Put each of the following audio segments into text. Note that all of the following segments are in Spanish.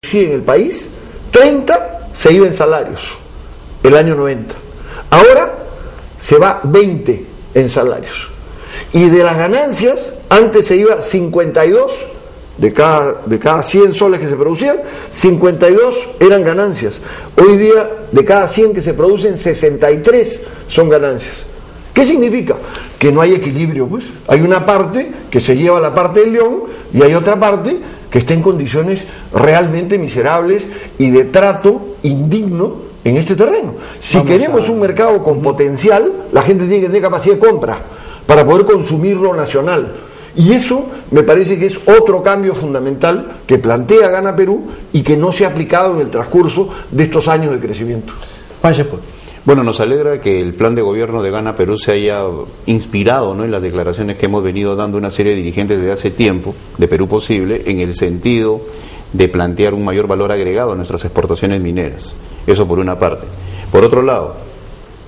Sí, en el país, 30 se iba en salarios, el año 90. Ahora se va 20 en salarios. Y de las ganancias, antes se iba 52, de cada 100 soles que se producían, 52 eran ganancias. Hoy día, de cada 100 que se producen, 63 son ganancias. ¿Qué significa? Que no hay equilibrio, pues. Hay una parte que se lleva la parte del león y hay otra parte que está en condiciones realmente miserables y de trato indigno en este terreno. Si queremos un mercado con potencial, la gente tiene que tener capacidad de compra para poder consumir lo nacional. Y eso me parece que es otro cambio fundamental que plantea Gana Perú y que no se ha aplicado en el transcurso de estos años de crecimiento. Bueno, nos alegra que el plan de gobierno de Gana Perú se haya inspirado, ¿no?, en las declaraciones que hemos venido dando una serie de dirigentes desde hace tiempo, de Perú Posible, en el sentido de plantear un mayor valor agregado a nuestras exportaciones mineras. Eso por una parte. Por otro lado,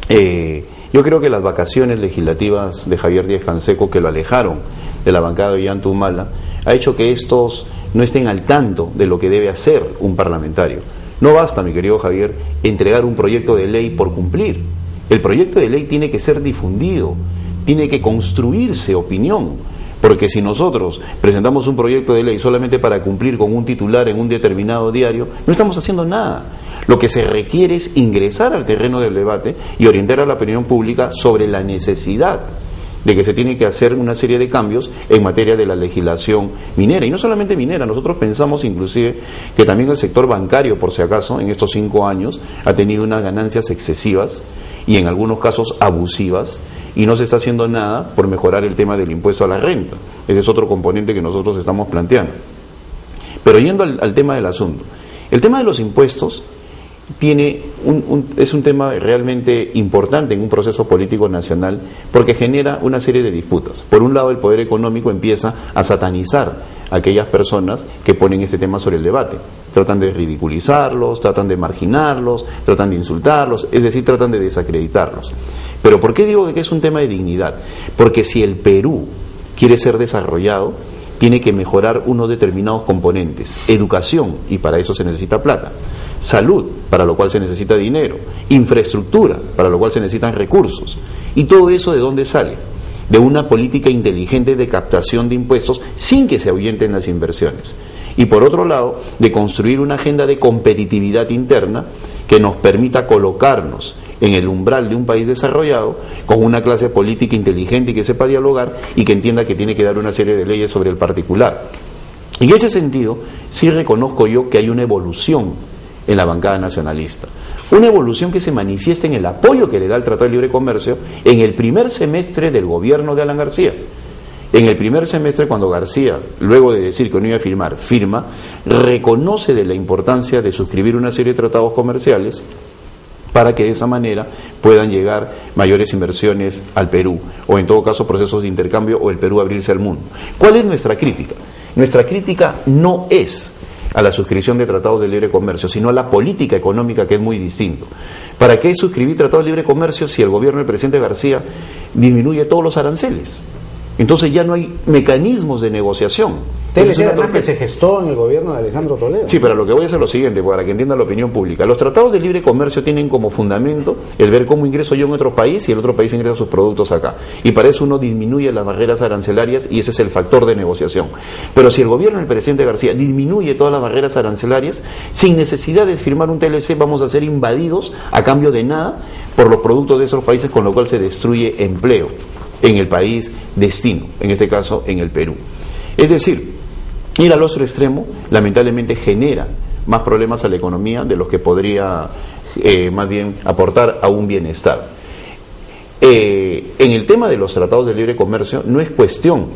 yo creo que las vacaciones legislativas de Javier Díaz-Canseco, que lo alejaron de la bancada de Ollanta Humala, ha hecho que estos no estén al tanto de lo que debe hacer un parlamentario. No basta, mi querido Javier, entregar un proyecto de ley por cumplir. El proyecto de ley tiene que ser difundido, tiene que construirse opinión, porque si nosotros presentamos un proyecto de ley solamente para cumplir con un titular en un determinado diario, no estamos haciendo nada. Lo que se requiere es ingresar al terreno del debate y orientar a la opinión pública sobre la necesidad de que se tiene que hacer una serie de cambios en materia de la legislación minera, y no solamente minera. Nosotros pensamos inclusive que también el sector bancario, por si acaso, en estos 5 años ha tenido unas ganancias excesivas y en algunos casos abusivas, y no se está haciendo nada por mejorar el tema del impuesto a la renta. Ese es otro componente que nosotros estamos planteando. Pero yendo al tema del asunto, el tema de los impuestos es un tema realmente importante en un proceso político nacional, porque genera una serie de disputas. Por un lado, el poder económico empieza a satanizar a aquellas personas que ponen este tema sobre el debate. Tratan de ridiculizarlos, tratan de marginarlos, tratan de insultarlos, es decir, tratan de desacreditarlos. Pero ¿por qué digo que es un tema de dignidad? Porque si el Perú quiere ser desarrollado, tiene que mejorar unos determinados componentes. Educación, y para eso se necesita plata. Salud, para lo cual se necesita dinero. Infraestructura, para lo cual se necesitan recursos. ¿Y todo eso de dónde sale? De una política inteligente de captación de impuestos sin que se ahuyenten las inversiones. Y por otro lado, de construir una agenda de competitividad interna que nos permita colocarnos en el umbral de un país desarrollado, con una clase política inteligente y que sepa dialogar y que entienda que tiene que dar una serie de leyes sobre el particular. En ese sentido, sí reconozco yo que hay una evolución en la bancada nacionalista. Una evolución que se manifiesta en el apoyo que le da el Tratado de Libre Comercio en el primer semestre del gobierno de Alan García. En el primer semestre, cuando García, luego de decir que no iba a firmar, firma, reconoce de la importancia de suscribir una serie de tratados comerciales para que de esa manera puedan llegar mayores inversiones al Perú, o en todo caso procesos de intercambio, o el Perú abrirse al mundo. ¿Cuál es nuestra crítica? Nuestra crítica no es a la suscripción de tratados de libre comercio, sino a la política económica, que es muy distinto. ¿Para qué suscribir tratados de libre comercio si el gobierno del presidente García disminuye todos los aranceles? Entonces ya no hay mecanismos de negociación. TLC además que se gestó en el gobierno de Alejandro Toledo. Sí, pero lo que voy a hacer es lo siguiente, para que entienda la opinión pública. Los tratados de libre comercio tienen como fundamento el ver cómo ingreso yo en otro país y el otro país ingresa sus productos acá. Y para eso uno disminuye las barreras arancelarias y ese es el factor de negociación. Pero si el gobierno del presidente García disminuye todas las barreras arancelarias, sin necesidad de firmar un TLC vamos a ser invadidos a cambio de nada por los productos de esos países, con lo cual se destruye empleo en el país destino, en este caso en el Perú. Es decir, ir al otro extremo lamentablemente genera más problemas a la economía de los que podría más bien aportar a un bienestar. En el tema de los tratados de libre comercio no es cuestión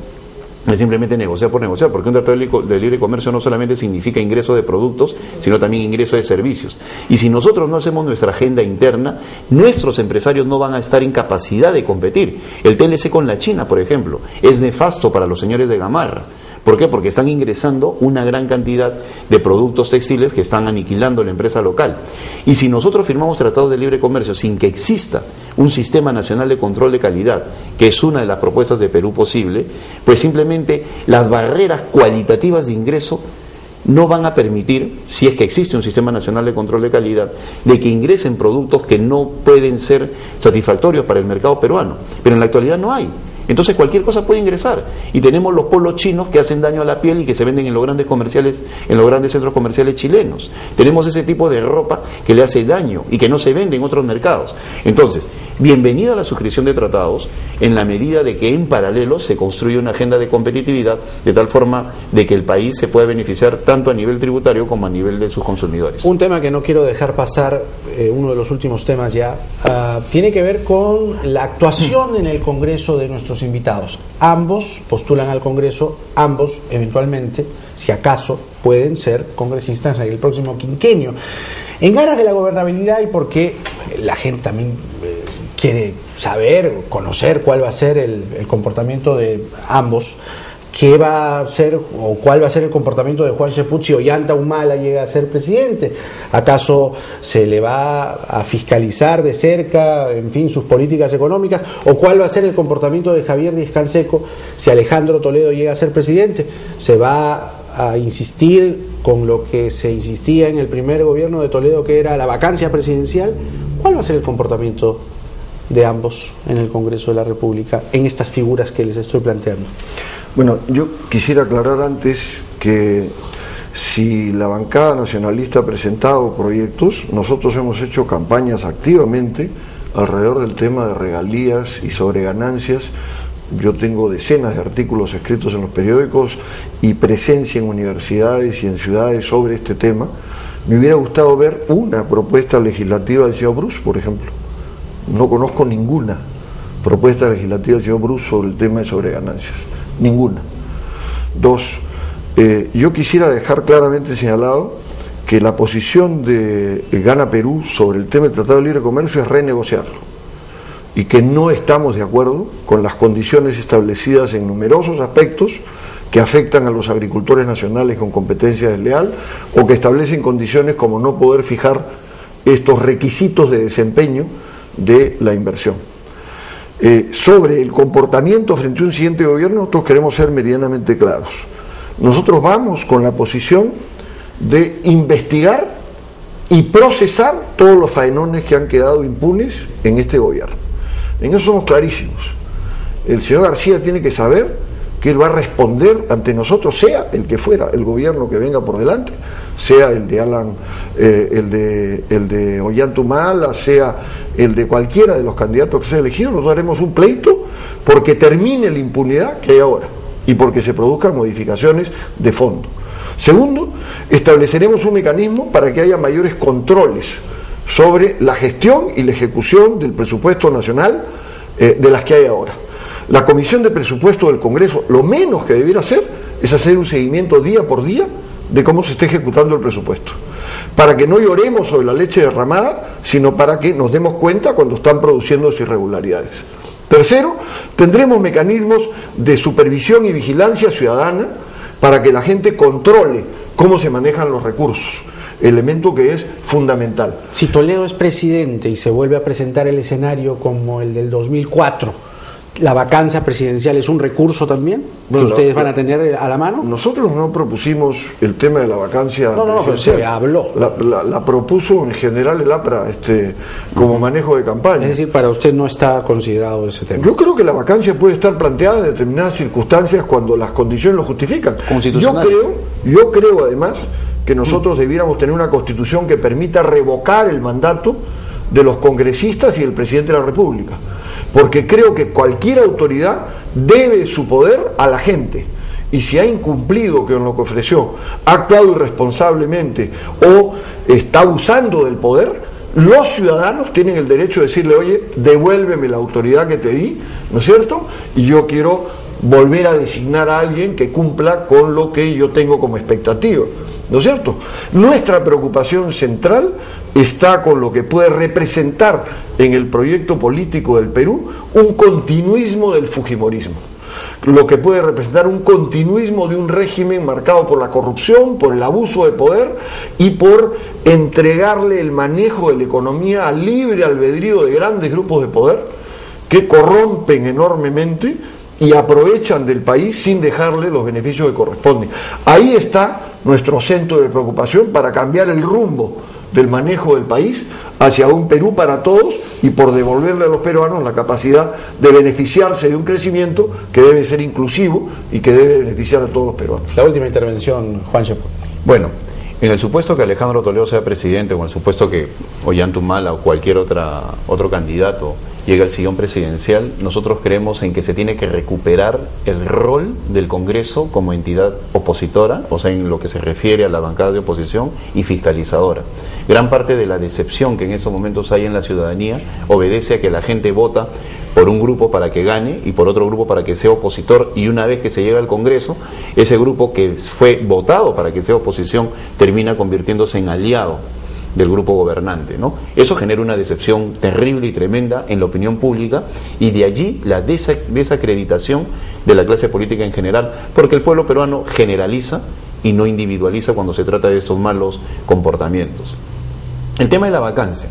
de simplemente negociar por negociar, porque un tratado de libre comercio no solamente significa ingreso de productos, sino también ingreso de servicios. Y si nosotros no hacemos nuestra agenda interna, nuestros empresarios no van a estar en capacidad de competir. El TLC con la China, por ejemplo, es nefasto para los señores de Gamarra. ¿Por qué? Porque están ingresando una gran cantidad de productos textiles que están aniquilando la empresa local. Y si nosotros firmamos tratados de libre comercio sin que exista un sistema nacional de control de calidad, que es una de las propuestas de Perú Posible, pues simplemente las barreras cualitativas de ingreso no van a permitir, si es que existe un sistema nacional de control de calidad, de que ingresen productos que no pueden ser satisfactorios para el mercado peruano. Pero en la actualidad no hay. Entonces cualquier cosa puede ingresar. Y tenemos los polos chinos que hacen daño a la piel y que se venden en los grandes comerciales, en los grandes centros comerciales chilenos. Tenemos ese tipo de ropa que le hace daño y que no se vende en otros mercados. Entonces, bienvenida a la suscripción de tratados en la medida de que en paralelo se construye una agenda de competitividad de tal forma de que el país se pueda beneficiar tanto a nivel tributario como a nivel de sus consumidores. Un tema que no quiero dejar pasar, uno de los últimos temas ya, tiene que ver con la actuación en el Congreso de nuestros invitados. Ambos postulan al Congreso, ambos eventualmente, si acaso, pueden ser congresistas en el próximo quinquenio. En aras de la gobernabilidad y porque la gente también quiere saber, conocer cuál va a ser el comportamiento de ambos, qué va a ser o cuál va a ser el comportamiento de Juan Sepúlveda si Ollanta Humala llega a ser presidente. ¿Acaso se le va a fiscalizar de cerca, en fin, sus políticas económicas? ¿O cuál va a ser el comportamiento de Javier Díaz-Canseco si Alejandro Toledo llega a ser presidente? ¿Se va a insistir con lo que se insistía en el primer gobierno de Toledo, que era la vacancia presidencial? ¿Cuál va a ser el comportamiento de ambos en el Congreso de la República en estas figuras que les estoy planteando? Bueno, yo quisiera aclarar antes que si la bancada nacionalista ha presentado proyectos, nosotros hemos hecho campañas activamente alrededor del tema de regalías y sobre ganancias. Yo tengo decenas de artículos escritos en los periódicos y presencia en universidades y en ciudades sobre este tema. Me hubiera gustado ver una propuesta legislativa del señor Bruce, por ejemplo. No conozco ninguna propuesta legislativa del señor Bruce sobre el tema de sobreganancias. Ninguna. Dos, yo quisiera dejar claramente señalado que la posición de Gana Perú sobre el tema del Tratado de Libre Comercio es renegociarlo y que no estamos de acuerdo con las condiciones establecidas en numerosos aspectos que afectan a los agricultores nacionales con competencia desleal o que establecen condiciones como no poder fijar estos requisitos de desempeño de la inversión. Sobre el comportamiento frente a un siguiente gobierno, nosotros queremos ser medianamente claros. Nosotros vamos con la posición de investigar y procesar todos los faenones que han quedado impunes en este gobierno. En eso somos clarísimos. El señor García tiene que saber que él va a responder ante nosotros, sea el que fuera el gobierno que venga por delante, sea el de el de Ollanta Humala, sea el de cualquiera de los candidatos que sea elegido. Nosotros haremos un pleito porque termine la impunidad que hay ahora y porque se produzcan modificaciones de fondo. Segundo, estableceremos un mecanismo para que haya mayores controles sobre la gestión y la ejecución del presupuesto nacional de las que hay ahora. La Comisión de Presupuesto del Congreso, lo menos que debiera hacer es hacer un seguimiento día por día de cómo se está ejecutando el presupuesto, para que no lloremos sobre la leche derramada, sino para que nos demos cuenta cuando están produciéndose irregularidades. Tercero, tendremos mecanismos de supervisión y vigilancia ciudadana para que la gente controle cómo se manejan los recursos, elemento que es fundamental. Si Toledo es presidente y se vuelve a presentar el escenario como el del 2004, ¿la vacancia presidencial es un recurso también que ustedes van a tener a la mano? Nosotros no propusimos el tema de la vacancia. No, pero se habló. La propuso en general el APRA como manejo de campaña. Es decir, para usted no está considerado ese tema. Yo creo que la vacancia puede estar planteada en determinadas circunstancias cuando las condiciones lo justifican. Yo creo además que nosotros debiéramos tener una constitución que permita revocar el mandato de los congresistas y el presidente de la República, porque creo que cualquier autoridad debe su poder a la gente, y si ha incumplido con lo que ofreció, ha actuado irresponsablemente o está abusando del poder, los ciudadanos tienen el derecho de decirle: oye, devuélveme la autoridad que te di, ¿no es cierto? Y yo quiero volver a designar a alguien que cumpla con lo que yo tengo como expectativa, ¿no es cierto? Nuestra preocupación central está con lo que puede representar en el proyecto político del Perú un continuismo del fujimorismo, lo que puede representar un continuismo de un régimen marcado por la corrupción, por el abuso de poder y por entregarle el manejo de la economía al libre albedrío de grandes grupos de poder que corrompen enormemente y aprovechan del país sin dejarle los beneficios que corresponden. Ahí está nuestro centro de preocupación para cambiar el rumbo del manejo del país hacia un Perú para todos y por devolverle a los peruanos la capacidad de beneficiarse de un crecimiento que debe ser inclusivo y que debe beneficiar a todos los peruanos. La última intervención, Juan Chepo. Bueno, en el supuesto que Alejandro Toledo sea presidente, o en el supuesto que Ollanta Humala o cualquier otro candidato llegue al sillón presidencial, nosotros creemos en que se tiene que recuperar el rol del Congreso como entidad opositora, o sea, en lo que se refiere a la bancada de oposición y fiscalizadora. Gran parte de la decepción que en estos momentos hay en la ciudadanía obedece a que la gente vota por un grupo para que gane y por otro grupo para que sea opositor, y una vez que se llega al Congreso, ese grupo que fue votado para que sea oposición termina convirtiéndose en aliado del grupo gobernante, ¿no? Eso genera una decepción terrible y tremenda en la opinión pública, y de allí la desacreditación de la clase política en general, porque el pueblo peruano generaliza y no individualiza cuando se trata de estos malos comportamientos. El tema de la vacancia,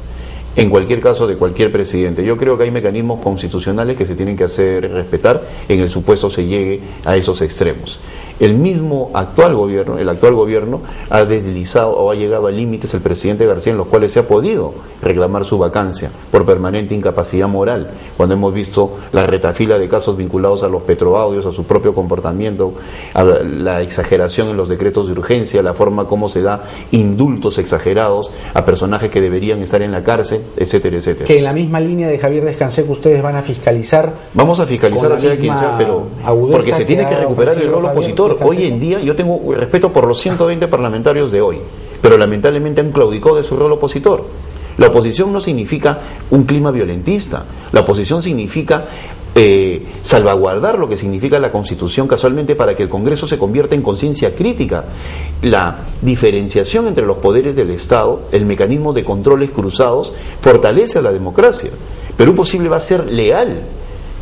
en cualquier caso de cualquier presidente, yo creo que hay mecanismos constitucionales que se tienen que hacer respetar en el supuesto se llegue a esos extremos. El actual gobierno ha deslizado o ha llegado a límites, el presidente García, en los cuales se ha podido reclamar su vacancia por permanente incapacidad moral, cuando hemos visto la retafila de casos vinculados a los petroaudios, a su propio comportamiento, a la exageración en los decretos de urgencia, la forma como se da indultos exagerados a personajes que deberían estar en la cárcel, etcétera, etcétera. Que en la misma línea de Javier Descansé, que ustedes van a fiscalizar. Vamos a fiscalizar a sea quien sea, pero porque se tiene que recuperar el rol opositor. Hoy en día, yo tengo respeto por los 120 parlamentarios de hoy, pero lamentablemente han claudicado de su rol opositor. La oposición no significa un clima violentista, la oposición significa salvaguardar lo que significa la Constitución, casualmente para que el Congreso se convierta en conciencia crítica. La diferenciación entre los poderes del Estado, el mecanismo de controles cruzados, fortalece a la democracia. Perú Posible va a ser leal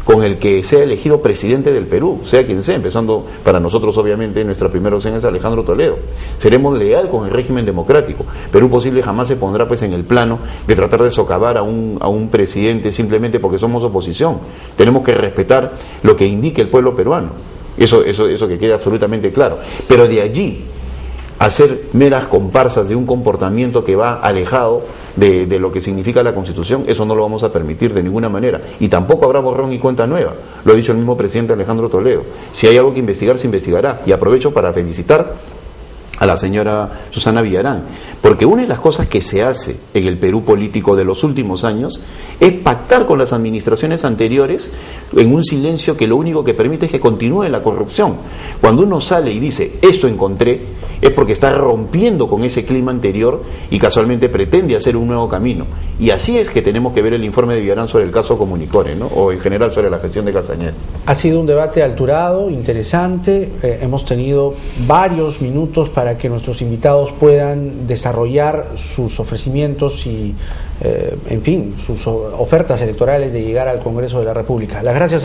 con el que sea elegido presidente del Perú, sea quien sea, empezando para nosotros obviamente nuestra primera opción es Alejandro Toledo. Seremos leal con el régimen democrático. Perú Posible jamás se pondrá pues en el plano de tratar de socavar a un presidente simplemente porque somos oposición. Tenemos que respetar lo que indique el pueblo peruano, eso que quede absolutamente claro, pero de allí hacer meras comparsas de un comportamiento que va alejado de lo que significa la Constitución, eso no lo vamos a permitir de ninguna manera, y tampoco habrá borrón y cuenta nueva. Lo ha dicho el mismo presidente Alejandro Toledo. Si hay algo que investigar, se investigará, y aprovecho para felicitar a la señora Susana Villarán, porque una de las cosas que se hace en el Perú político de los últimos años es pactar con las administraciones anteriores en un silencio que lo único que permite es que continúe la corrupción. Cuando uno sale y dice, esto encontré, es porque está rompiendo con ese clima anterior y casualmente pretende hacer un nuevo camino. Y así es que tenemos que ver el informe de Villarán sobre el caso Comunicore, ¿no? O en general sobre la gestión de Castañeda. Ha sido un debate alturado, interesante. Hemos tenido varios minutos para que nuestros invitados puedan desarrollar sus ofrecimientos y, en fin, sus ofertas electorales de llegar al Congreso de la República. Las gracias.